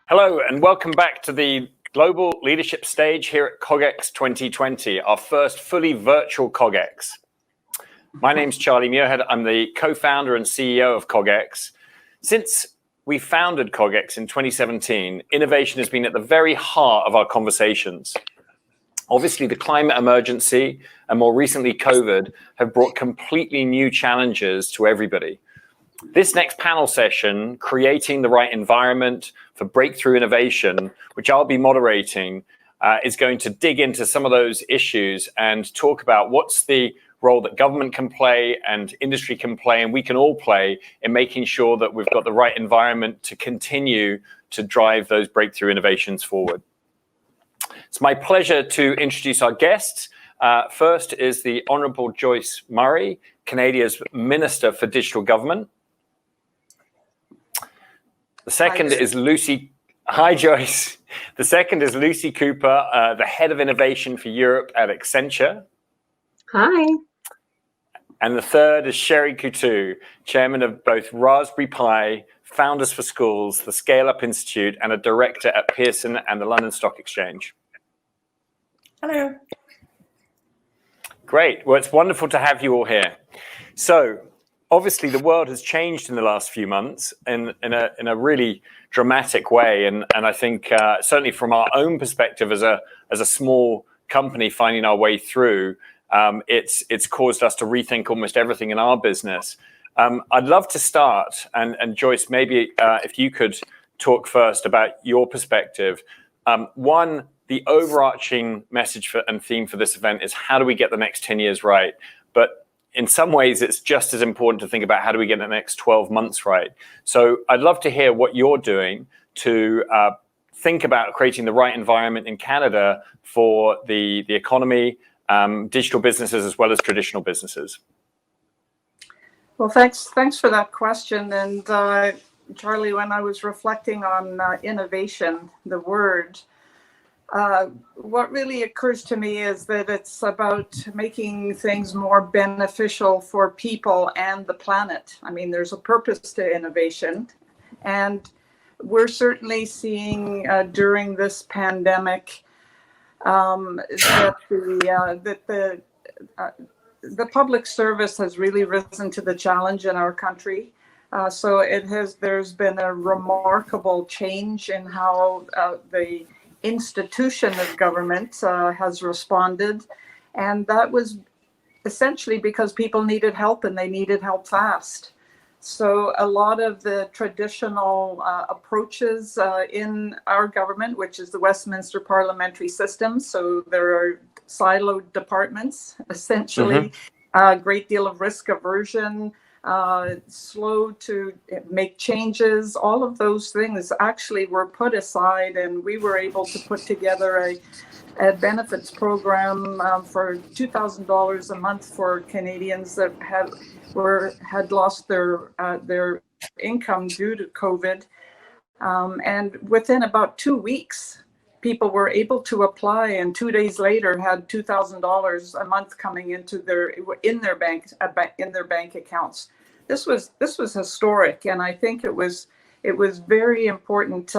Hello and welcome back to the Global Leadership Stage here at CogX 2020, our first fully virtual CogX. My name's Charlie Muirhead. I'm the co-founder and CEO of CogX. Since we founded CogX in 2017, innovation has been at the very heart of our conversations. Obviously, the climate emergency and more recently COVID have brought completely new challenges to everybody. This next panel session, Creating the Right Environment for Breakthrough Innovation, which I'll be moderating, is going to dig into some of those issues and talk about what's the role that government can play and industry can play and we can all play in making sure that we've got the right environment to continue to drive those breakthrough innovations forward. It's my pleasure to introduce our guests. First is the Honourable Joyce Murray, Canada's Minister for Digital Government. The second is Lucy. Hi, Joyce. The second is Lucy Cooper, the Head of Innovation for Europe at Accenture. Hi. And the third is Sherry Coutu, Chairman of both Raspberry Pi, Founders for Schools, the Scaleup Institute, and a Director at Pearson and the London Stock Exchange. Hello. Great. Well, it's wonderful to have you all here. So, obviously, the world has changed in the last few months in a really dramatic way, and I think certainly from our own perspective as a small company finding our way through, it's caused us to rethink almost everything in our business. I'd love to start, and Joyce, maybe if you could talk first about your perspective. One, the overarching message and theme for this event is how do we get the next 10 years right? But in some ways, it's just as important to think about how do we get the next 12 months right. So I'd love to hear what you're doing to think about creating the right environment in Canada for the economy, digital businesses, as well as traditional businesses. Well, thanks for that question. And Charlie, when I was reflecting on innovation, the word, what really occurs to me is that it's about making things more beneficial for people and the planet. I mean, there's a purpose to innovation, and we're certainly seeing during this pandemic that the public service has really risen to the challenge in our country. So there's been a remarkable change in how the institution of government has responded, and that was essentially because people needed help and they needed help fast. So a lot of the traditional approaches in our government, which is the Westminster parliamentary system, so there are siloed departments, essentially, a great deal of risk aversion, slow to make changes, all of those things actually were put aside, and we were able to put together a benefits program for $2,000 a month for Canadians that had lost their income due to COVID. And within about 2 weeks, people were able to apply, and 2 days later had $2,000 a month coming into their bank accounts. This was historic, and I think it was very important.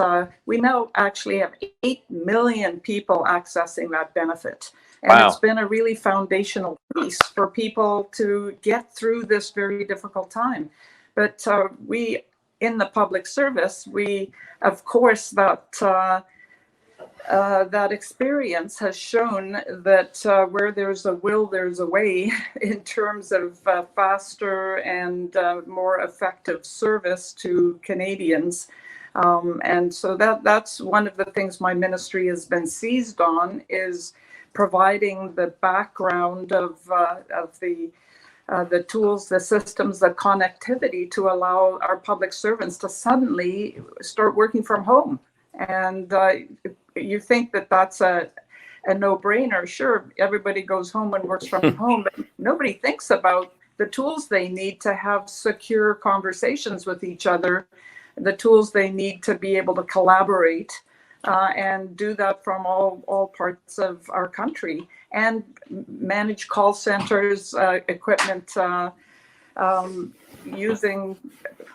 We now actually have 8 million people accessing that benefit, and wow. It's been a really foundational piece for people to get through this very difficult time. But we, in the public service, we, of course, that experience has shown that where there's a will, there's a way in terms of faster and more effective service to Canadians. And so that's one of the things my ministry has been seized on, is providing the background of the tools, the systems, the connectivity to allow our public servants to suddenly start working from home. And you think that that's a no-brainer. Sure, everybody goes home and works from home, but nobody thinks about the tools they need to have secure conversations with each other, the tools they need to be able to collaborate and do that from all parts of our country, and manage call centers, equipment,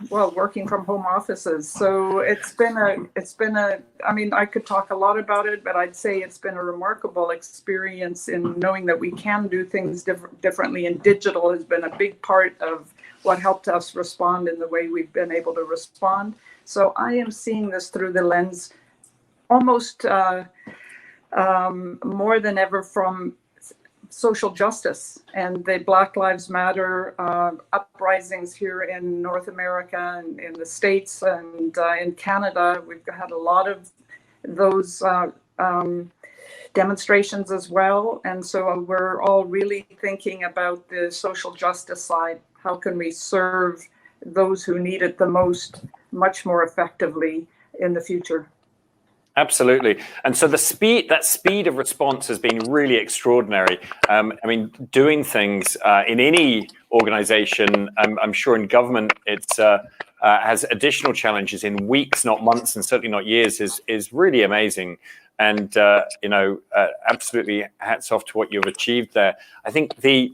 working from home offices. So it's been I mean, I could talk a lot about it, but I'd say it's been a remarkable experience in knowing that we can do things differently, and digital has been a big part of what helped us respond in the way we've been able to respond. So I am seeing this through the lens almost more than ever from social justice and the Black Lives Matter uprisings here in North America and in the States and in Canada. We've had a lot of those demonstrations as well. And so we're all really thinking about the social justice side. How can we serve those who need it the most much more effectively in the future? Absolutely. And so that speed of response has been really extraordinary. I mean, doing things in any organization, I'm sure in government, it's has additional challenges in weeks, not months, and certainly not years, is really amazing. And, absolutely hats off to what you've achieved there. I think the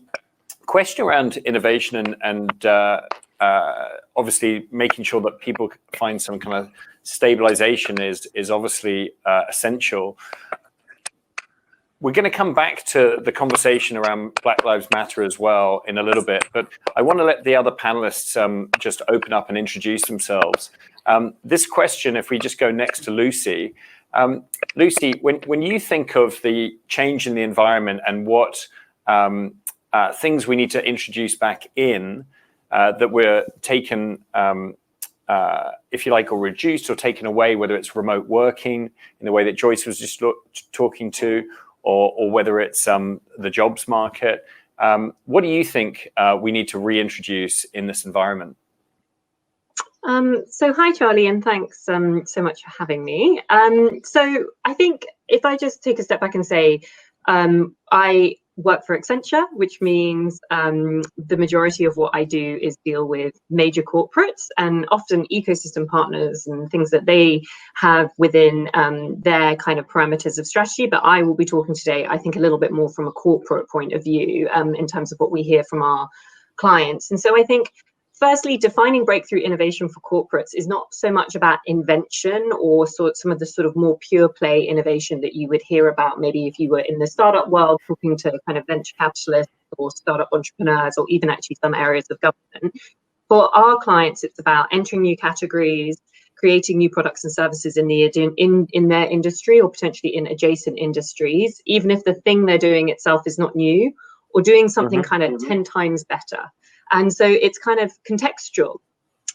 question around innovation and obviously making sure that people find some kind of stabilization is obviously essential. We're going to come back to the conversation around Black Lives Matter as well in a little bit, but I want to let the other panelists just open up and introduce themselves. This question, if we just go next to Lucy. Lucy, when you think of the change in the environment and what things we need to introduce back in that we're taken if you like, or reduced or taken away, whether it's remote working in the way that Joyce was just talking to, or whether it's the jobs market. What do you think we need to reintroduce in this environment? So hi, Charlie, and thanks so much for having me. So I think if I just take a step back and say, I work for Accenture, which means the majority of what I do is deal with major corporates and often ecosystem partners and things that they have within their kind of parameters of strategy. But I will be talking today, I think, a little bit more from a corporate point of view in terms of what we hear from our clients. And so I think, firstly, defining breakthrough innovation for corporates is not so much about invention or some of the sort of more pure play innovation that you would hear about maybe if you were in the startup world talking to kind of venture capitalists or startup entrepreneurs, or even actually some areas of government. For our clients, it's about entering new categories, creating new products and services in their industry or potentially in adjacent industries, even if the thing they're doing itself is not new, or doing something kind of 10 times better. And so it's kind of contextual.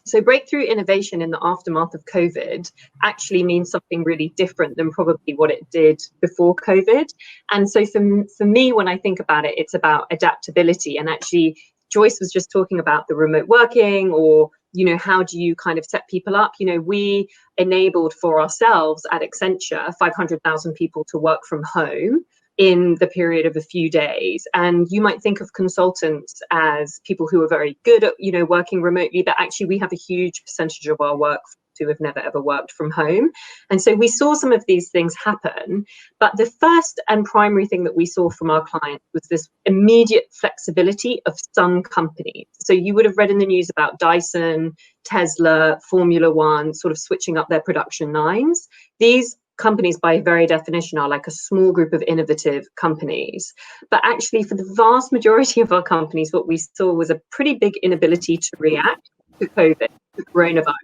So breakthrough innovation in the aftermath of COVID actually means something really different than probably what it did before COVID. And so for me, when I think about it, it's about adaptability. And actually, Joyce was just talking about the remote working, or, how do you kind of set people up? We enabled for ourselves at Accenture 500,000 people to work from home in the period of a few days. And you might think of consultants as people who are very good at, working remotely, but actually we have a huge percentage of our work who have never ever worked from home. And so we saw some of these things happen. But the first and primary thing that we saw from our clients was this immediate flexibility of some companies. So you would have read in the news about Dyson, Tesla, Formula One, sort of switching up their production lines. These companies, by very definition, are like a small group of innovative companies. But actually, for the vast majority of our companies, what we saw was a pretty big inability to react to COVID, to coronavirus.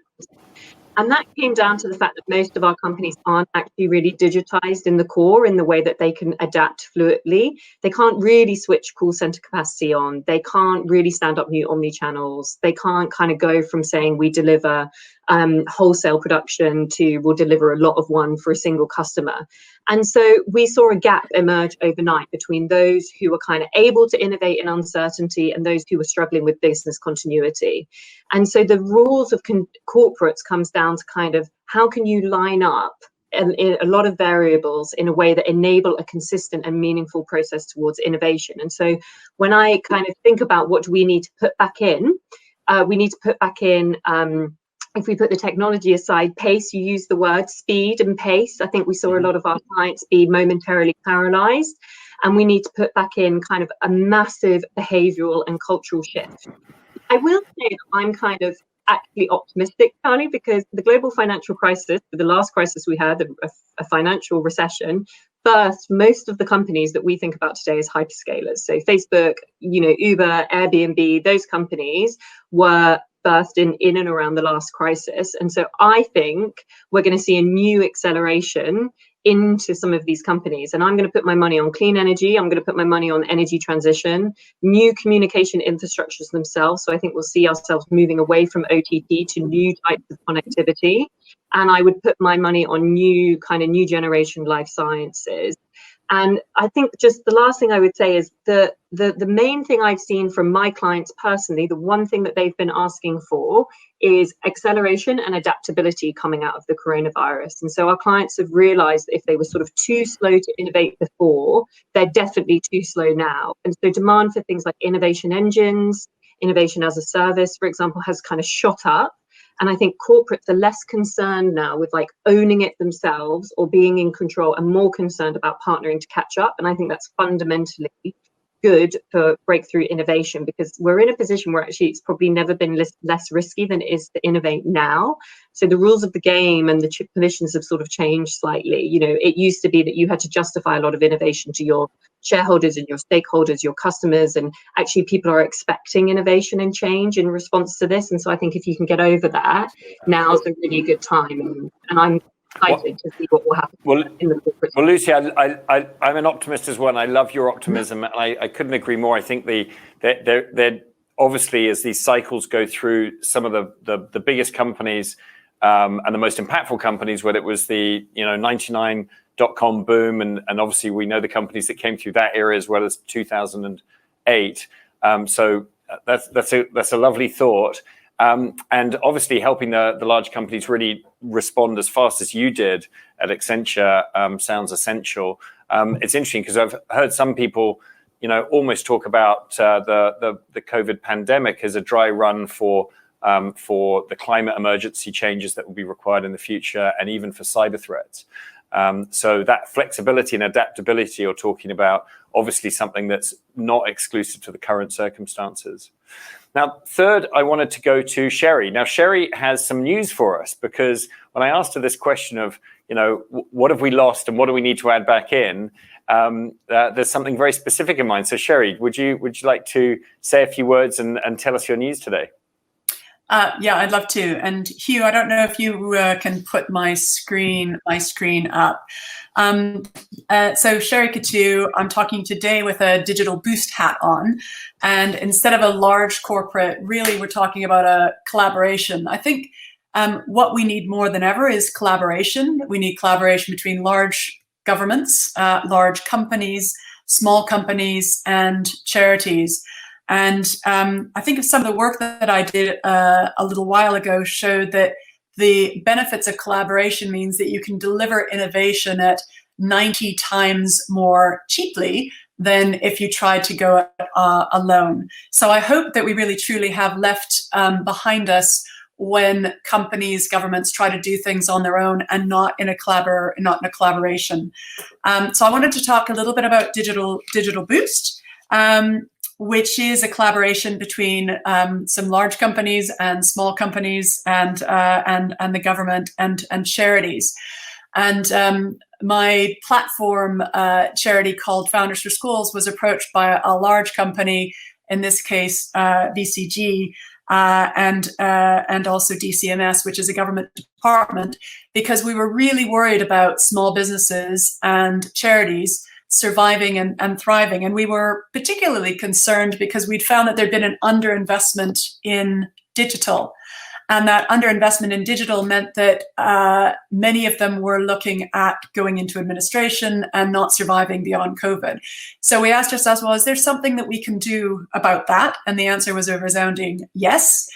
And that came down to the fact that most of our companies aren't actually really digitized in the core in the way that they can adapt fluidly. They can't really switch call center capacity on. They can't really stand up new omni-channels. They can't kind of go from saying we deliver wholesale production to we'll deliver a lot of one for a single customer. And so we saw a gap emerge overnight between those who were kind of able to innovate in uncertainty and those who were struggling with business continuity. And so the rules of corporates comes down to kind of how can you line up a lot of variables in a way that enable a consistent and meaningful process towards innovation. And so when I kind of think about what do we need to put back in, we need to put back in, if we put the technology aside, pace, you use the word speed and pace. I think we saw a lot of our clients be momentarily paralyzed, and we need to put back in kind of a massive behavioral and cultural shift. I will say that I'm kind of actually optimistic, Charlie, because the global financial crisis, the last crisis we had, a financial recession, first, most of the companies that we think about today as hyperscalers, so Facebook, Uber, Airbnb, those companies were first in and around the last crisis. And so I think we're going to see a new acceleration into some of these companies. And I'm going to put my money on clean energy. I'm going to put my money on energy transition, new communication infrastructures themselves. So I think we'll see ourselves moving away from OTT to new types of connectivity. And I would put my money on new generation life sciences. And I think just the last thing I would say is the main thing I've seen from my clients personally, the one thing that they've been asking for is acceleration and adaptability coming out of the coronavirus. And so our clients have realized that if they were sort of too slow to innovate before, they're definitely too slow now. And so demand for things like innovation engines, innovation as a service, for example, has kind of shot up. And I think corporates are less concerned now with like owning it themselves or being in control and more concerned about partnering to catch up. And I think that's fundamentally good for breakthrough innovation, because we're in a position where actually it's probably never been less risky than it is to innovate now. So the rules of the game and the conditions have sort of changed slightly. It used to be that you had to justify a lot of innovation to your shareholders and your stakeholders, your customers, and actually people are expecting innovation and change in response to this. And so I think if you can get over that, now's a really good time. And I'm excited to see what will happen in the corporate. Well, Lucy, I'm an optimist as well, and I love your optimism. And I couldn't agree more. I think they're obviously, as these cycles go through, some of the biggest companies and the most impactful companies, whether it was the 99.com boom, and obviously we know the companies that came through that era as well as 2008. So that's a lovely thought. And obviously helping the large companies really respond as fast as you did at Accenture sounds essential. It's interesting because I've heard some people, almost talk about the COVID pandemic as a dry run for the climate emergency changes that will be required in the future, and even for cyber threats. So that flexibility and adaptability you're talking about, obviously something that's not exclusive to the current circumstances. Now, third, I wanted to go to Sherry. Now, Sherry has some news for us, because when I asked her this question of, what have we lost and what do we need to add back in, there's something very specific in mind. So, Sherry, would you like to say a few words and tell us your news today? Yeah, I'd love to. And Hugh, I don't know if you can put my screen up. So Sherry Coutu, I'm talking today with a digital boost hat on. And instead of a large corporate, really we're talking about a collaboration. I think what we need more than ever is collaboration. We need collaboration between large governments, large companies, small companies, and charities. And I think of some of the work that I did a little while ago showed that the benefits of collaboration means that you can deliver innovation at 90 times more cheaply than if you tried to go alone. So I hope that we really truly have left behind us when companies, governments try to do things on their own and not in a collaboration. So I wanted to talk a little bit about Digital Boost, which is a collaboration between some large companies and small companies and the government and charities. And my platform charity called Founders for Schools was approached by a large company, in this case BCG, and also DCMS, which is a government department, because we were really worried about small businesses and charities surviving and thriving. And we were particularly concerned because we'd found that there'd been an underinvestment in digital. And that underinvestment in digital meant that many of them were looking at going into administration and not surviving beyond COVID. So we asked ourselves, well, is there something that we can do about that? And the answer was a resounding yes.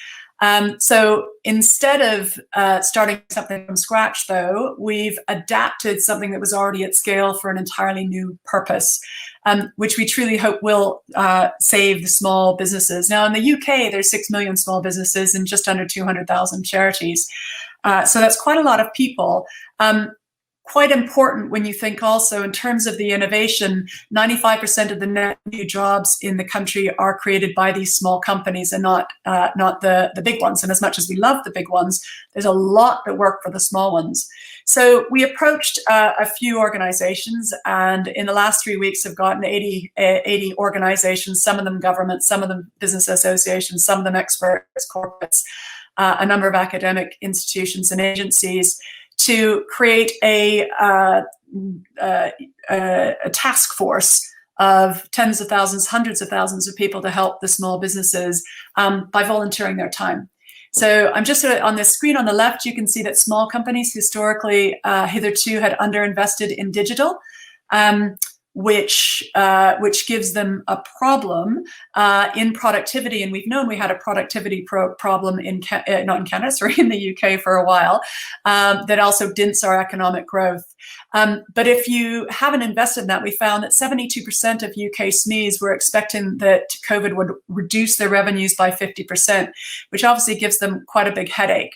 So instead of starting something from scratch, though, we've adapted something that was already at scale for an entirely new purpose, which we truly hope will save the small businesses. Now, in the UK, there's 6 million small businesses and just under 200,000 charities. So that's quite a lot of people. quite important when you think also in terms of the innovation, 95% of the net new jobs in the country are created by these small companies and not the big ones. And as much as we love the big ones, there's a lot that work for the small ones. So we approached a few organizations, and in the last 3 weeks have gotten 80 organizations, some of them government, some of them business associations, some of them experts, corporates, a number of academic institutions and agencies, to create a task force of tens of thousands, hundreds of thousands of people to help the small businesses by volunteering their time. So I'm just on this screen on the left, you can see that small companies historically hitherto had underinvested in digital, which gives them a problem in productivity. And we've known we had a productivity problem in the UK for a while, that also dints our economic growth. But if you haven't invested in that, we found that 72% of UK SMEs were expecting that COVID would reduce their revenues by 50%, which obviously gives them quite a big headache.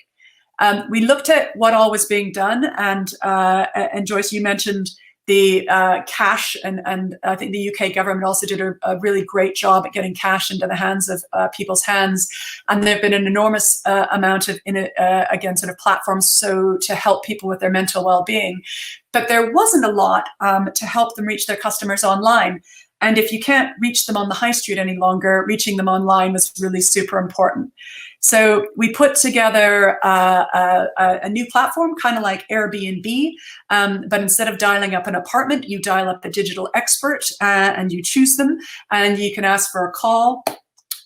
We looked at what all was being done, and Joyce, you mentioned the cash, and I think the UK government also did a really great job at getting cash into the hands of people's hands. And there have been an enormous amount of, again, sort of platforms to help people with their mental well-being. But there wasn't a lot to help them reach their customers online. And if you can't reach them on the high street any longer, reaching them online was really super important. So we put together a new platform, kind of like Airbnb, but instead of dialing up an apartment, you dial up a digital expert and you choose them, and you can ask for a call,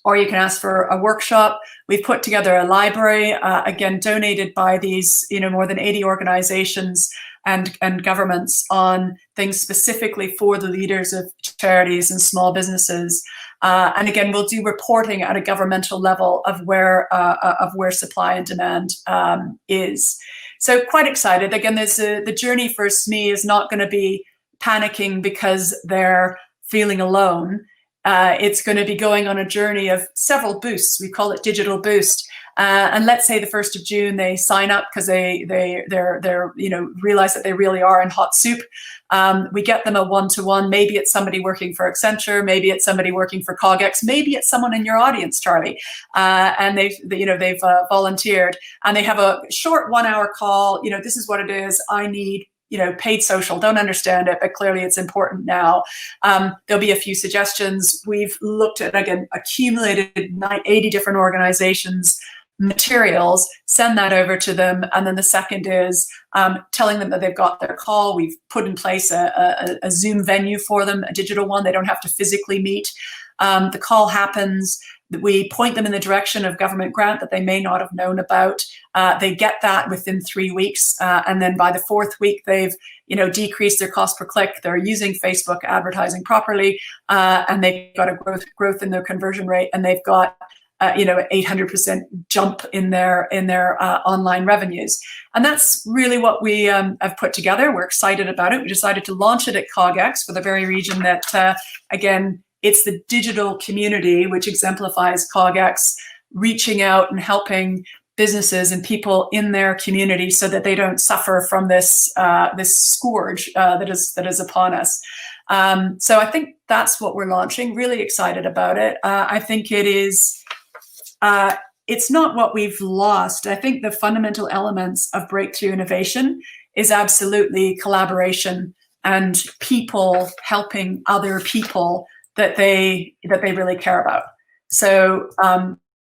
or you can ask for a workshop. We've put together a library, again, donated by these, more than 80 organizations and governments on things specifically for the leaders of charities and small businesses. And again, we'll do reporting at a governmental level of where supply and demand is. So quite excited. Again, the journey for SME is not going to be panicking because they're feeling alone. It's going to be going on a journey of several boosts. We call it digital boost. And let's say the 1st of June they sign up because they're realize that they really are in hot soup. We get them a one-to-one. Maybe it's somebody working for Accenture. Maybe it's somebody working for CogX. Maybe it's someone in your audience, Charlie, and they've volunteered, and they have a short 1-hour call. This is what it is. I need paid social. Don't understand it, but clearly it's important now. There'll be a few suggestions. We've looked at, again, accumulated 80 different organizations materials, send that over to them. And then the second is telling them that they've got their call. We've put in place a Zoom venue for them, a digital one. They don't have to physically meet. The call happens. We point them in the direction of government grant that they may not have known about. They get that within 3 weeks. And then by the 4th week, they've decreased their cost per click. They're using Facebook advertising properly. And they've got a growth in their conversion rate. And they've got 800% jump in their online revenues. And that's really what we have put together. We're excited about it. We decided to launch it at CogX for the very reason that, again, it's the digital community which exemplifies CogX reaching out and helping businesses and people in their community so that they don't suffer from this scourge that is upon us. So I think that's what we're launching. Really excited about it. I think it is. It's not what we've lost. I think the fundamental elements of breakthrough innovation is absolutely collaboration and people helping other people that they really care about. So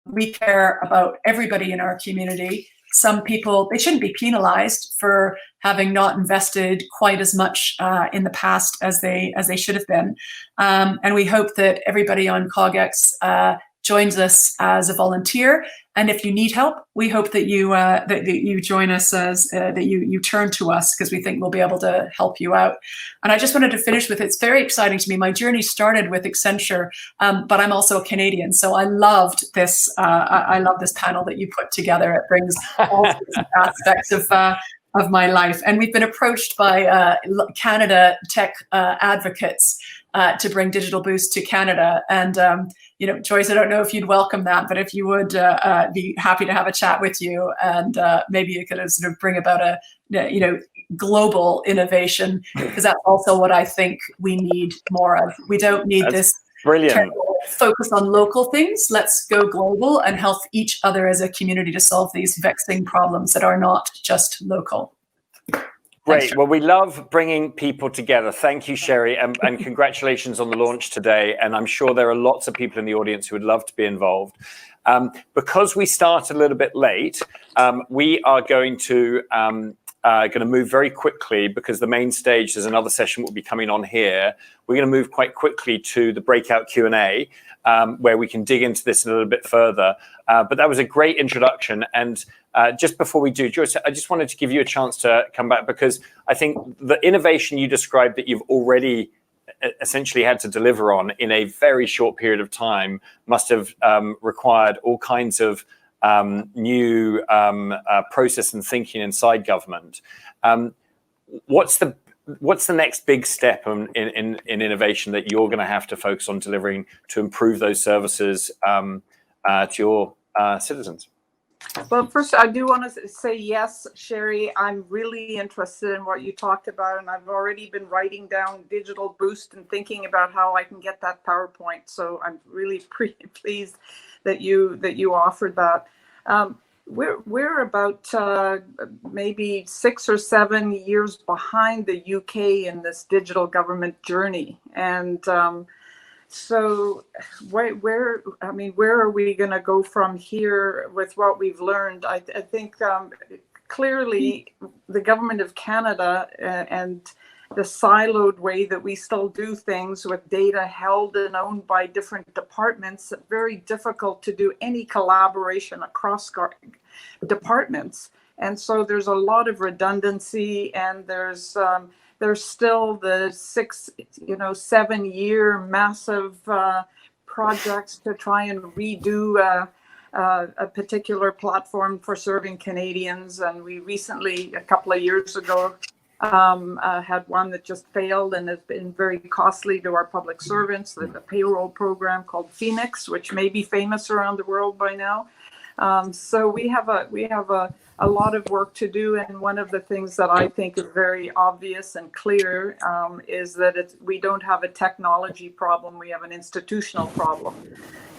we care about everybody in our community. Some people, they shouldn't be penalized for having not invested quite as much in the past as they should have been. And we hope that everybody on CogX joins us as a volunteer. And if you need help, we hope that you join us that you turn to us, because we think we'll be able to help you out. And I just wanted to finish with, it's very exciting to me. My journey started with Accenture, but I'm also a Canadian, so I loved this. I love this panel that you put together. It brings all sorts of aspects of my life. And we've been approached by Canada tech advocates to bring Digital Boost to Canada. And Joyce, I don't know if you'd welcome that, but if you would, be happy to have a chat with you, and maybe you could sort of bring about global innovation, because that's also what I think we need more of. We don't need this brilliant focus on local things. Let's go global and help each other as a community to solve these vexing problems that are not just local. Great. Well, we love bringing people together. Thank you, Sherry, and congratulations on the launch today. And I'm sure there are lots of people in the audience who would love to be involved. Because we start a little bit late, we are going to move very quickly, because the main stage, there's another session will be coming on here. We're going to move quite quickly to the breakout Q&A, where we can dig into this a little bit further. But that was a great introduction. And just before we do, Joyce, I just wanted to give you a chance to come back, because I think the innovation you described that you've already essentially had to deliver on in a very short period of time must have required all kinds of new process and thinking inside government. What's the next big step in innovation that you're going to have to focus on delivering to improve those services to your citizens? Well, first, I do want to say yes, Sherry. I'm really interested in what you talked about, and I've already been writing down Digital Boost and thinking about how I can get that PowerPoint. So I'm really pretty pleased that you offered that. We're about maybe 6 or 7 years behind the UK in this digital government journey, and so where are we going to go from here with what we've learned? I think clearly the government of Canada and the siloed way that we still do things with data held and owned by different departments, very difficult to do any collaboration across departments. And so there's a lot of redundancy, and there's still the 7-year massive projects to try and redo a particular platform for serving Canadians. And we recently, a couple of years ago, had one that just failed and has been very costly to our public servants, the payroll program called Phoenix, which may be famous around the world by now. So we have a lot of work to do, and one of the things that I think is very obvious and clear is that we don't have a technology problem, we have an institutional problem.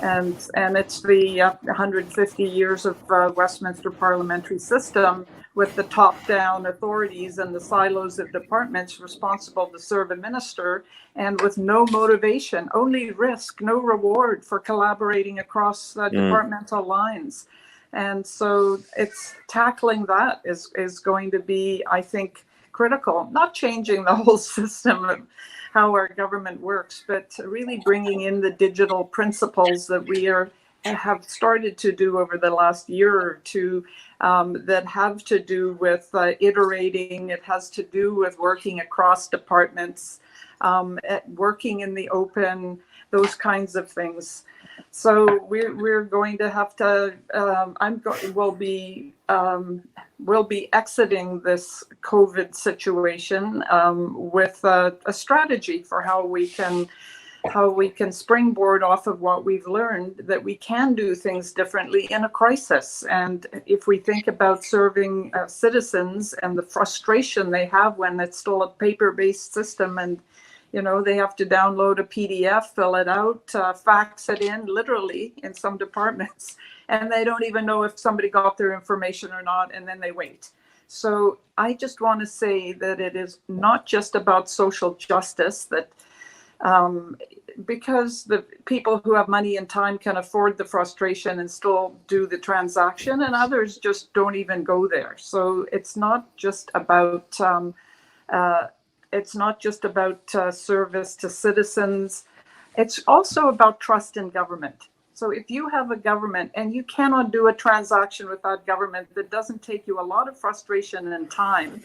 And it's the 150 years of Westminster parliamentary system with the top-down authorities and the silos of departments responsible to serve a minister, and with no motivation, only risk, no reward for collaborating across departmental lines. And so it's tackling that is going to be, I think, critical. Not changing the whole system of how our government works, but really bringing in the digital principles that we have started to do over the last year or two, that have to do with iterating. It has to do with working across departments, working in the open, those kinds of things. So we're going to have to. We'll be exiting this COVID situation with a strategy for how we can springboard off of what we've learned, that we can do things differently in a crisis. And if we think about serving citizens and the frustration they have when it's still a paper-based system, and they have to download a PDF, fill it out, fax it in, literally in some departments, and they don't even know if somebody got their information or not, and then they wait. So I just want to say that it is not just about social justice, that because the people who have money and time can afford the frustration and still do the transaction, and others just don't even go there. So it's not just about service to citizens. It's also about trust in government. So if you have a government and you cannot do a transaction without government, that doesn't take you a lot of frustration and time.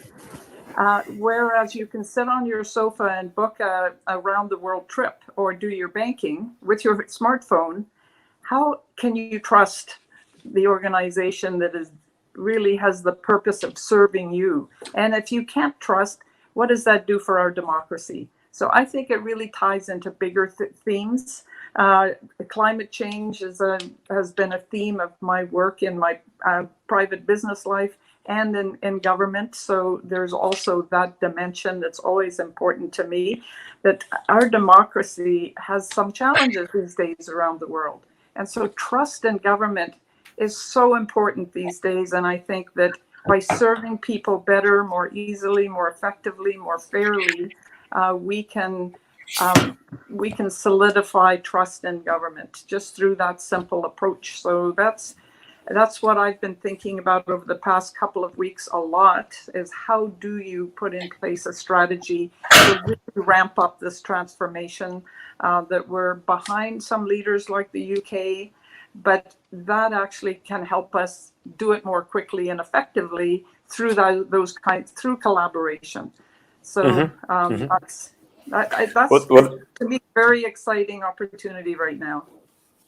Whereas you can sit on your sofa and book a round the world trip or do your banking with your smartphone, how can you trust the organization that really has the purpose of serving you? And if you can't trust, what does that do for our democracy? So I think it really ties into bigger themes. Climate change has been a theme of my work in my private business life. and in government. So there's also that dimension that's always important to me, that our democracy has some challenges these days around the world. And so trust in government is so important these days. And I think that by serving people better, more easily, more effectively, more fairly, we can solidify trust in government just through that simple approach. So that's what I've been thinking about over the past couple of weeks a lot, is how do you put in place a strategy to really ramp up this transformation, that we're behind some leaders like the UK, but that actually can help us do it more quickly and effectively through through collaboration. So that's to me a very exciting opportunity right now.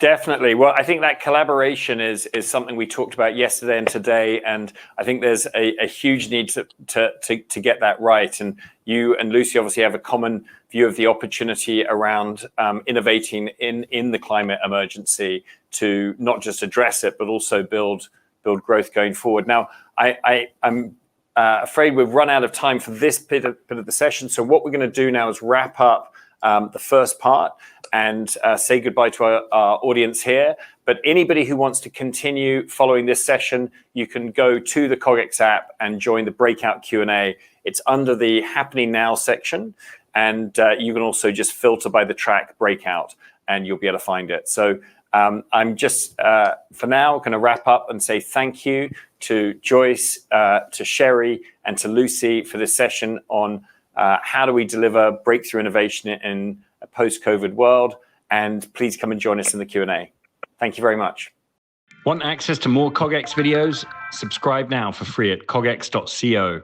Definitely. Well, I think that collaboration is something we talked about yesterday and today, and I think there's a huge need to get that right. And you and Lucy obviously have a common view of the opportunity around innovating in the climate emergency to not just address it, but also build growth going forward. Now, I'm afraid we've run out of time for this bit of the session. So what we're going to do now is wrap up the first part and say goodbye to our audience here. But anybody who wants to continue following this session, you can go to the CogX app and join the breakout Q&A. It's under the Happening Now section, and you can also just filter by the track breakout, and you'll be able to find it. So I'm just, for now, going to wrap up and say thank you to Joyce, to Sherry, and to Lucy for this session on how do we deliver breakthrough innovation in a post-COVID world. And please come and join us in the Q&A. Thank you very much. Want access to more CogX videos? Subscribe now for free at cogx.co.